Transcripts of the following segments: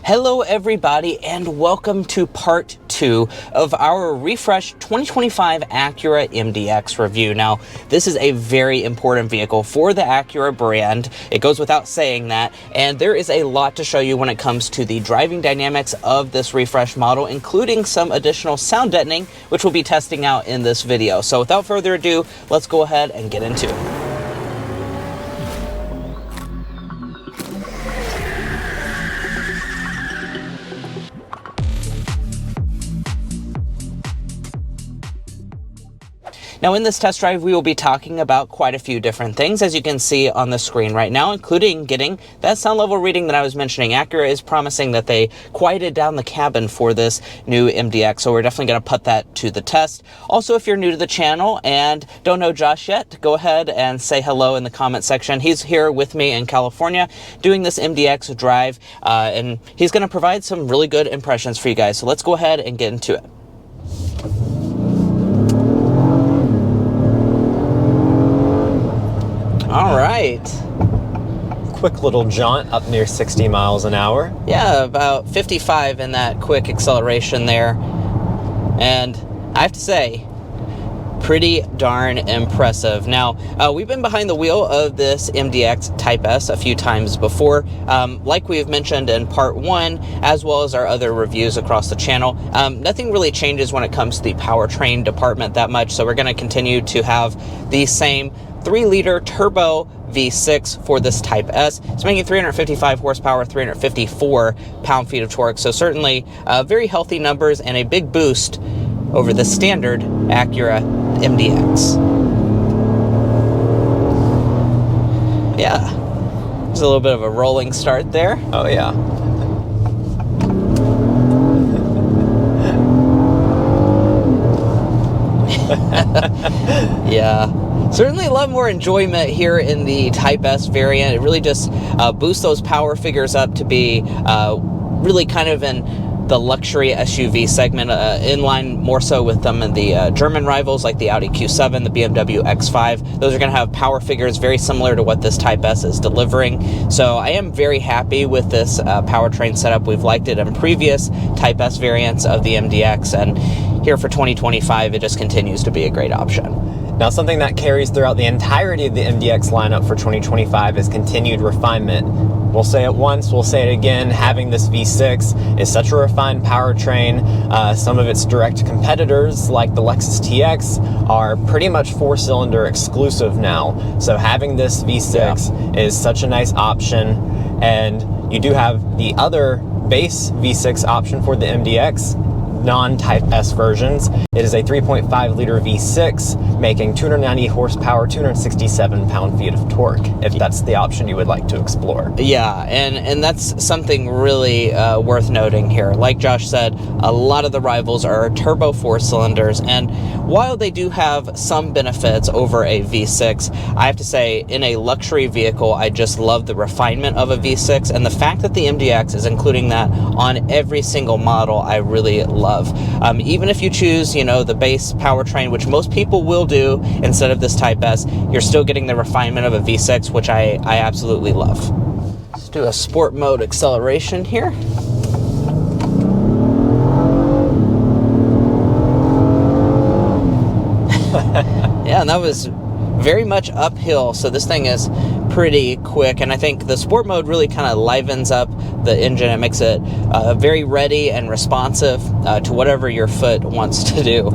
Hello everybody and welcome to part 2 of our refreshed 2025 Acura MDX review. Now, this is a very important vehicle for the Acura brand. It goes without saying that, and there is a lot to show you when it comes to the driving dynamics of this refreshed model, including some additional sound deadening, which we'll be testing out in this video. So without further ado, let's go ahead and get into it. Now in this test drive, we will be talking about quite a few different things, as you can see on the screen right now, including getting that sound level reading that I was mentioning. Acura is promising that they quieted down the cabin for this new MDX, so we're definitely going to put that to the test. Also, if you're new to the channel and don't know Josh yet, go ahead and say hello in the comment section. He's here with me in California doing this MDX drive, and he's going to provide some really good impressions for you guys. So let's go ahead and get into it. All right. Quick little jaunt up near 60 miles an hour. Yeah, about 55 in that quick acceleration there. And I have to say, pretty darn impressive. Now, we've been behind the wheel of this MDX Type S a few times before, like we've mentioned in part 1, as well as our other reviews across the channel. Nothing really changes when it comes to the powertrain department that much, so we're going to continue to have the same 3-liter turbo V6 for this Type S. It's making 355 horsepower, 354 pound-feet of torque, so certainly very healthy numbers and a big boost over the standard Acura MDX. Yeah, there's a little bit of a rolling start there. Oh yeah. Yeah. Certainly a lot more enjoyment here in the Type S variant. It really just boosts those power figures up to be really kind of in the luxury SUV segment, in line more so with them in the German rivals like the Audi Q7, the BMW X5. Those are going to have power figures very similar to what this Type S is delivering. So I am very happy with this powertrain setup. We've liked it in previous Type S variants of the MDX, and here for 2025, it just continues to be a great option. Now, something that carries throughout the entirety of the MDX lineup for 2025 is continued refinement. We'll say it once, we'll say it again, having this V6 is such a refined powertrain. Some of its direct competitors, like the Lexus TX, are pretty much 4-cylinder exclusive now. So having this V6 is such a nice option, and you do have the other base V6 option for the MDX, non-Type S versions. It is a 3.5-liter V6, making 290 horsepower, 267 pound-feet of torque, if that's the option you would like to explore. Yeah, and that's something really worth noting here. Like Josh said, a lot of the rivals are turbo 4-cylinders, and while they do have some benefits over a V6, I have to say, in a luxury vehicle, I just love the refinement of a V6, and the fact that the MDX is including that on every single model, I really love. Even if you choose, the base powertrain, which most people will do instead of this Type S, you're still getting the refinement of a V6, which I absolutely love. Let's do a sport mode acceleration here. Yeah, and that was very much uphill, so this thing is pretty quick, and I think the sport mode really kind of livens up the engine. It makes it very ready and responsive to whatever your foot wants to do.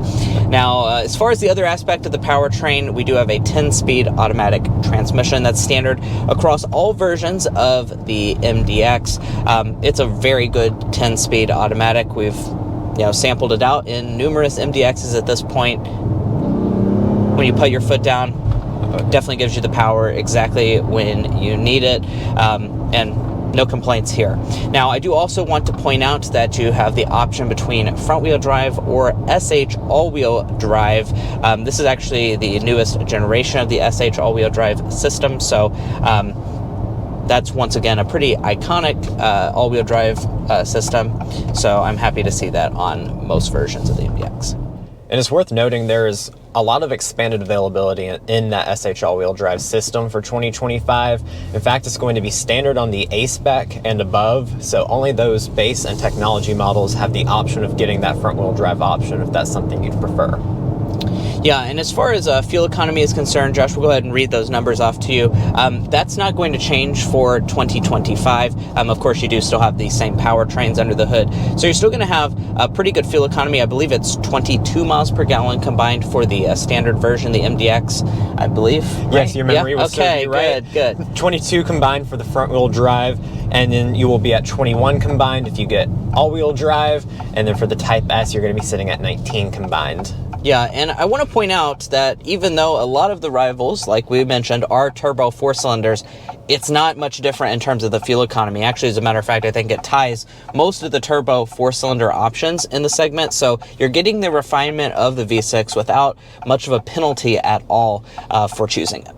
Now, as far as the other aspect of the powertrain, we do have a 10-speed automatic transmission that's standard across all versions of the MDX. It's a very good 10-speed automatic. We've sampled it out in numerous MDXs at this point. When you put your foot down, definitely gives you the power exactly when you need it, and no complaints here. Now, I do also want to point out that you have the option between front-wheel drive or SH all-wheel drive. This is actually the newest generation of the SH all-wheel drive system, so that's once again a pretty iconic all-wheel drive system, so I'm happy to see that on most versions of the MDX. And it's worth noting there is a lot of expanded availability in that SH all-wheel drive system for 2025. In fact, it's going to be standard on the A-spec and above, so only those base and technology models have the option of getting that front-wheel drive option if that's something you'd prefer. Yeah, and as far as fuel economy is concerned, Josh, we'll go ahead and read those numbers off to you. That's not going to change for 2025. Of course, you do still have the same powertrains under the hood. So you're still going to have a pretty good fuel economy. I believe it's 22 miles per gallon combined for the standard version, the MDX, I believe. Yes, right? your memory was okay, serve you right. Good. 22 combined for the front-wheel drive, and then you will be at 21 combined if you get all-wheel drive, and then for the Type S, you're going to be sitting at 19 combined. Yeah, and I want to point out that even though a lot of the rivals, like we mentioned, are turbo 4-cylinders, it's not much different in terms of the fuel economy. Actually, as a matter of fact, I think it ties most of the turbo 4-cylinder options in the segment, so you're getting the refinement of the V6 without much of a penalty at all for choosing it.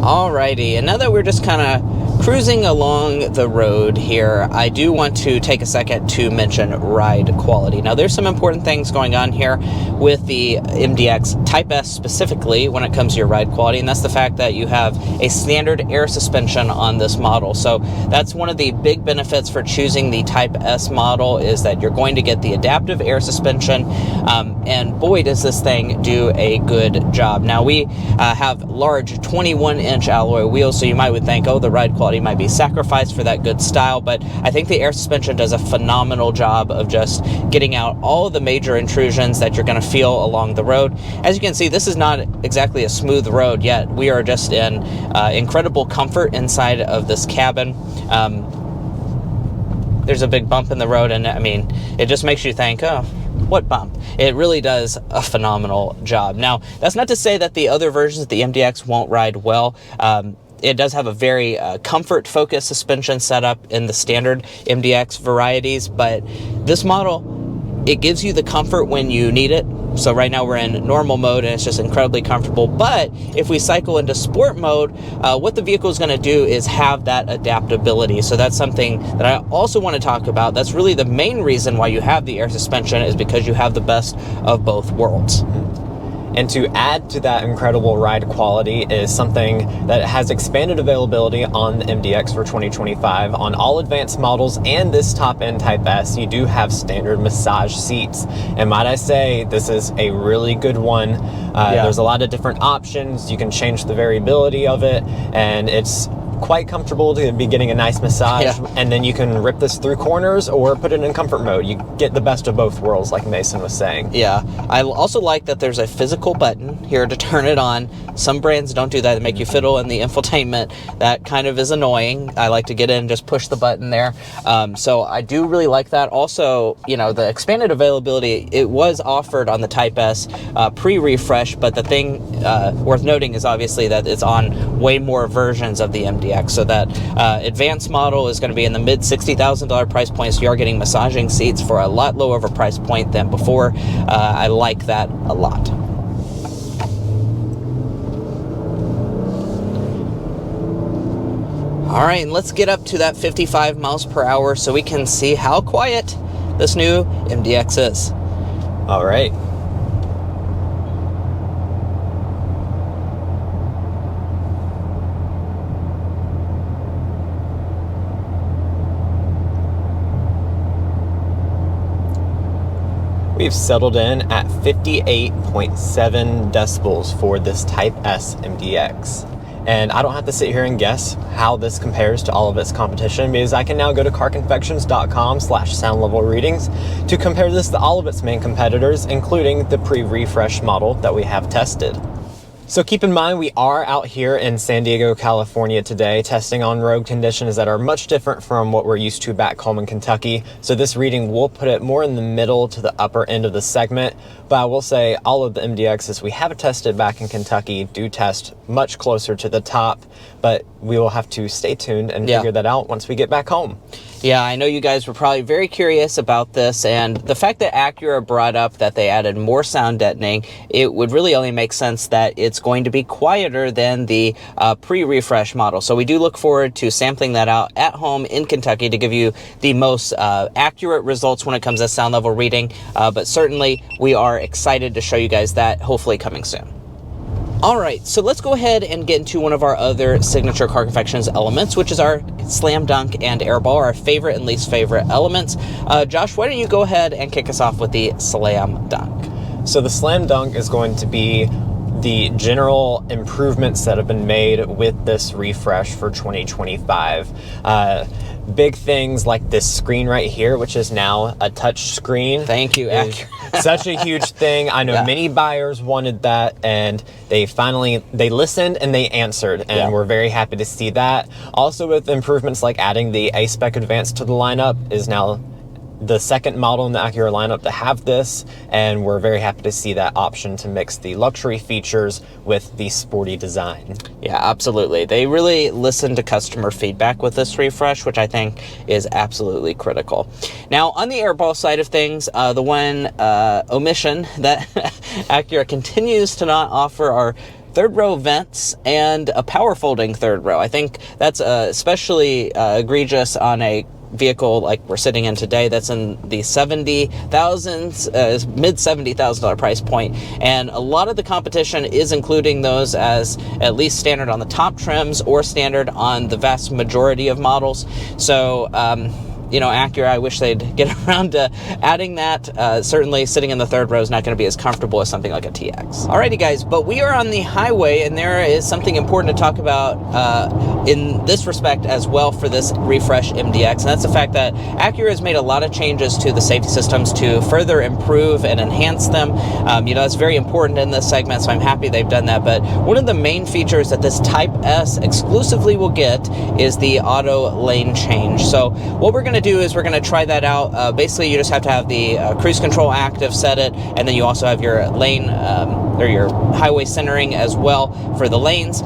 Alrighty, and now that we're just kind of cruising along the road here, I do want to take a second to mention ride quality. Now, there's some important things going on here with the MDX Type S specifically when it comes to your ride quality, and that's the fact that you have a standard air suspension on this model. So that's one of the big benefits for choosing the Type S model, is that you're going to get the adaptive air suspension, and boy, does this thing do a good job. Now, we have large 21-inch alloy wheels, so you might would think, oh, the ride quality might be sacrificed for that good style, but I think the air suspension does a phenomenal job of just getting out all of the major intrusions that you're going to feel along the road. As you can see, this is not exactly a smooth road yet. We are just in incredible comfort inside of this cabin. There's a big bump in the road, and I mean, it just makes you think, oh, what bump? It really does a phenomenal job. Now, that's not to say that the other versions of the MDX won't ride well. It does have a very comfort-focused suspension setup in the standard MDX varieties, but this model, it gives you the comfort when you need it. So right now we're in normal mode, and it's just incredibly comfortable. But if we cycle into sport mode, what the vehicle is going to do is have that adaptability. So that's something that I also want to talk about. That's really the main reason why you have the air suspension, is because you have the best of both worlds. And to add to that incredible ride quality is something that has expanded availability on the MDX for 2025. On all advanced models and this top-end Type S, you do have standard massage seats. And might I say, this is a really good one. There's a lot of different options. You can change the variability of it, and it's quite comfortable to be getting a nice massage, and then you can rip this through corners or put it in comfort mode. You get the best of both worlds, like Mason was saying. Yeah, I also like that there's a physical button here to turn it on. Some brands don't do that. They make you fiddle in the infotainment. That kind of is annoying. I like to get in and just push the button there. So I do really like that. Also, you know, the expanded availability, it was offered on the Type S pre-refresh, but the thing worth noting is obviously that it's on way more versions of the MDX. So that advanced model is going to be in the mid $60,000 price point, so you are getting massaging seats for a lot lower of a price point than before. I like that a lot. All right, and let's get up to that 55 miles per hour so we can see how quiet this new MDX is. All right. We've settled in at 58.7 decibels for this Type S MDX. And I don't have to sit here and guess how this compares to all of its competition, because I can now go to carconfections.com/sound level readings to compare this to all of its main competitors, including the pre-refresh model that we have tested. So keep in mind, we are out here in San Diego, California today, testing on road conditions that are much different from what we're used to back home in Kentucky. So this reading will put it more in the middle to the upper end of the segment. But I will say all of the MDXs we have tested back in Kentucky do test much closer to the top. But we will have to stay tuned and figure that out once we get back home. Yeah, I know you guys were probably very curious about this, and the fact that Acura brought up that they added more sound deadening, it would really only make sense that it's going to be quieter than the pre-refresh model. So we do look forward to sampling that out at home in Kentucky to give you the most accurate results when it comes to sound level reading, but certainly we are excited to show you guys that, hopefully coming soon. All right, so let's go ahead and get into one of our other signature Car Confections elements, which is our Slam Dunk and Airball, our favorite and least favorite elements. Josh, why don't you go ahead and kick us off with the Slam Dunk? So the Slam Dunk is going to be the general improvements that have been made with this refresh for 2025. Big things like this screen right here, which is now a touch screen. Thank you, Acura. Such a huge thing. I know many buyers wanted that, and they listened and they answered, and we're very happy to see that. Also, with improvements like adding the a-spec Advanced to the lineup, is now the second model in the Acura lineup to have this, and we're very happy to see that option to mix the luxury features with the sporty design. Yeah, absolutely. They really listened to customer feedback with this refresh, which I think is absolutely critical. Now, on the airball side of things, the one omission that Acura continues to not offer are third row vents and a power folding third row. I think that's especially egregious on a vehicle like we're sitting in today that's in the mid $70,000 price point, and a lot of the competition is including those as at least standard on the top trims or standard on the vast majority of models. So you know, Acura, I wish they'd get around to adding that. Certainly sitting in the third row is not going to be as comfortable as something like a TX. Alrighty guys, but we are on the highway, and there is something important to talk about in this respect as well for this refresh MDX, and that's the fact that Acura has made a lot of changes to the safety systems to further improve and enhance them. You know, it's very important in this segment, so I'm happy they've done that. But one of the main features that this Type S exclusively will get is the auto lane change. So what we're going to do is we're going to try that out. Basically, you just have to have the cruise control active, set it, and then you also have your lane or your highway centering as well for the lanes.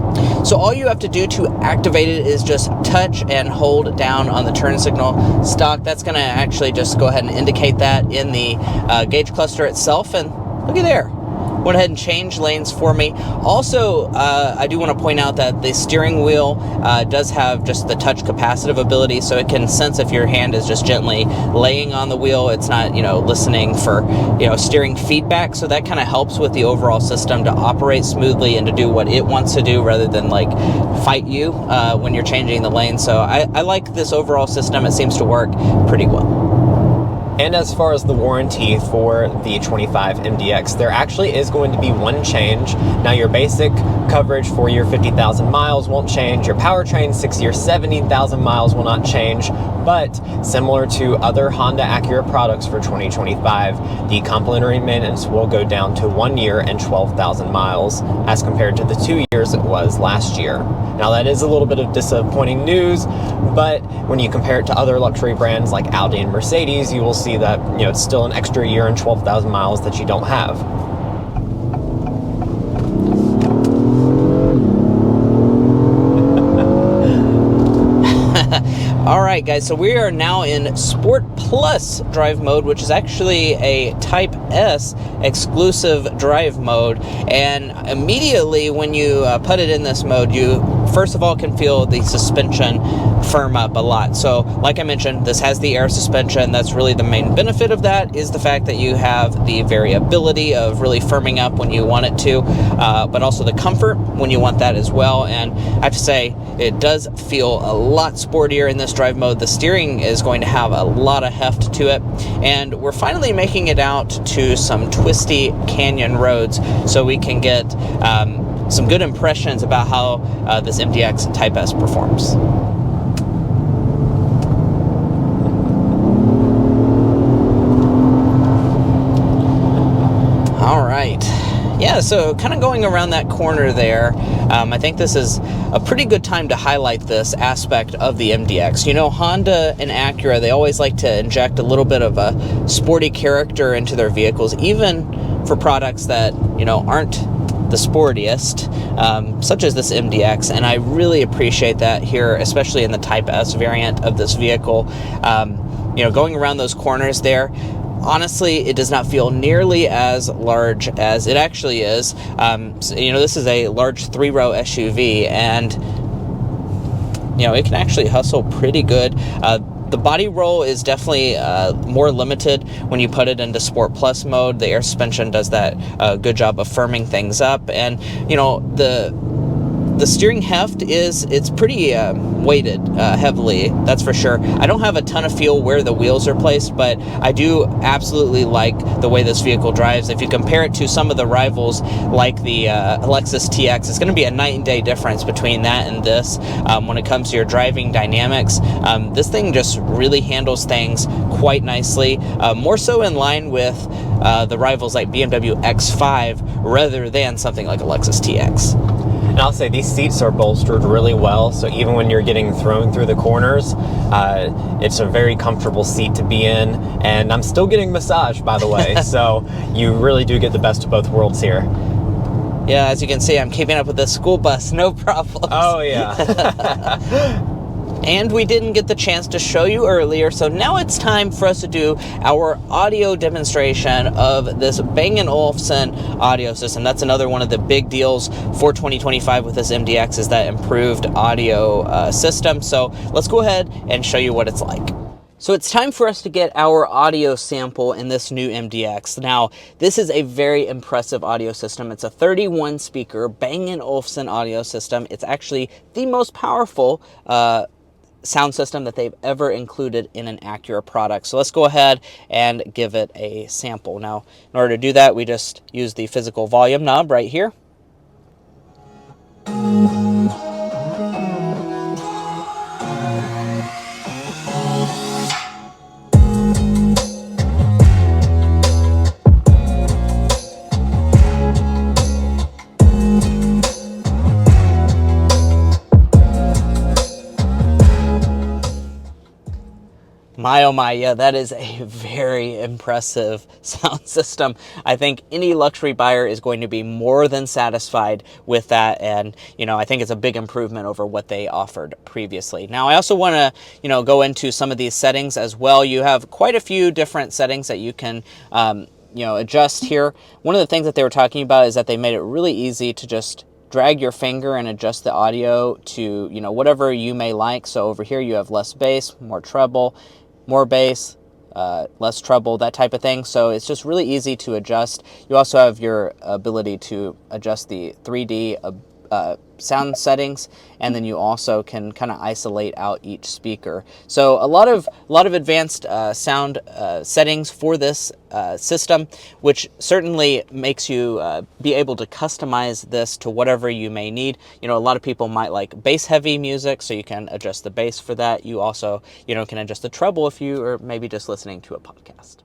So all you have to do to activate it is just touch and hold down on the turn signal stock. That's going to actually just go ahead and indicate that in the gauge cluster itself, and looky there. Went ahead and changed lanes for me. Also, I do want to point out that the steering wheel does have just the touch capacitive ability, so it can sense if your hand is just gently laying on the wheel. It's not, you know, listening for, you know, steering feedback. So that kind of helps with the overall system to operate smoothly and to do what it wants to do rather than like fight you when you're changing the lane. So I like this overall system. It seems to work pretty well. And as far as the warranty for the 25 MDX, there actually is going to be one change. Now, your basic coverage for your 50,000 miles won't change. Your powertrain 60 or 70,000 miles will not change. But similar to other Honda Acura products for 2025, the complimentary maintenance will go down to 1 year and 12,000 miles as compared to the 2 years it was last year. Now, that is a little bit of disappointing news, but when you compare it to other luxury brands like Audi and Mercedes, you will see that, you know, it's still an extra year and 12,000 miles that you don't have. All right, guys, so we are now in Sport Plus drive mode, which is actually a Type S exclusive drive mode. And immediately when you put it in this mode, you first of all can feel the suspension firm up a lot. So like I mentioned, this has the air suspension. That's really the main benefit of that, is the fact that you have the variability of really firming up when you want it to, but also the comfort when you want that as well. And I have to say, it does feel a lot sportier in this drive mode. The steering is going to have a lot of heft to it, and we're finally making it out to some twisty canyon roads so we can get some good impressions about how this MDX Type S performs. All right. Yeah, so kind of going around that corner there, I think this is a pretty good time to highlight this aspect of the MDX. You know, Honda and Acura, they always like to inject a little bit of a sporty character into their vehicles, even for products that, you know, aren't the sportiest, such as this MDX, and I really appreciate that here, especially in the Type S variant of this vehicle. Going around those corners there, honestly, it does not feel nearly as large as it actually is. This is a large 3-row SUV, and it can actually hustle pretty good. The body roll is definitely more limited when you put it into Sport Plus mode. The air suspension does that good job of firming things up, and the steering heft it's pretty weighted heavily, that's for sure. I don't have a ton of feel where the wheels are placed, but I do absolutely like the way this vehicle drives. If you compare it to some of the rivals like the Lexus TX, it's going to be a night and day difference between that and this when it comes to your driving dynamics. This thing just really handles things quite nicely, more so in line with the rivals like BMW X5 rather than something like a Lexus TX. And I'll say these seats are bolstered really well, so even when you're getting thrown through the corners, it's a very comfortable seat to be in. And I'm still getting massaged, by the way, so you really do get the best of both worlds here. Yeah, as you can see, I'm keeping up with the school bus, no problems. Oh, yeah. And we didn't get the chance to show you earlier, so now it's time for us to do our audio demonstration of this Bang & Olufsen audio system. That's another one of the big deals for 2025 with this MDX, is that improved audio system. So let's go ahead and show you what it's like. So it's time for us to get our audio sample in this new MDX. Now, this is a very impressive audio system. It's a 31 speaker Bang & Olufsen audio system. It's actually the most powerful sound system that they've ever included in an Acura product. So let's go ahead and give it a sample. Now, in order to do that, we just use the physical volume knob right here. My oh my, yeah, that is a very impressive sound system. I think any luxury buyer is going to be more than satisfied with that, and I think it's a big improvement over what they offered previously. Now, I also want to go into some of these settings as well. You have quite a few different settings that you can adjust here. One of the things that they were talking about is that they made it really easy to just drag your finger and adjust the audio to whatever you may like. So over here you have less bass, more treble, more bass, less treble, that type of thing. So it's just really easy to adjust. You also have your ability to adjust the 3D sound settings, and then you also can kind of isolate out each speaker. So a lot of advanced sound settings for this system, which certainly makes you be able to customize this to whatever you may need. A lot of people might like bass heavy music, so you can adjust the bass for that. You also can adjust the treble if you are maybe just listening to a podcast.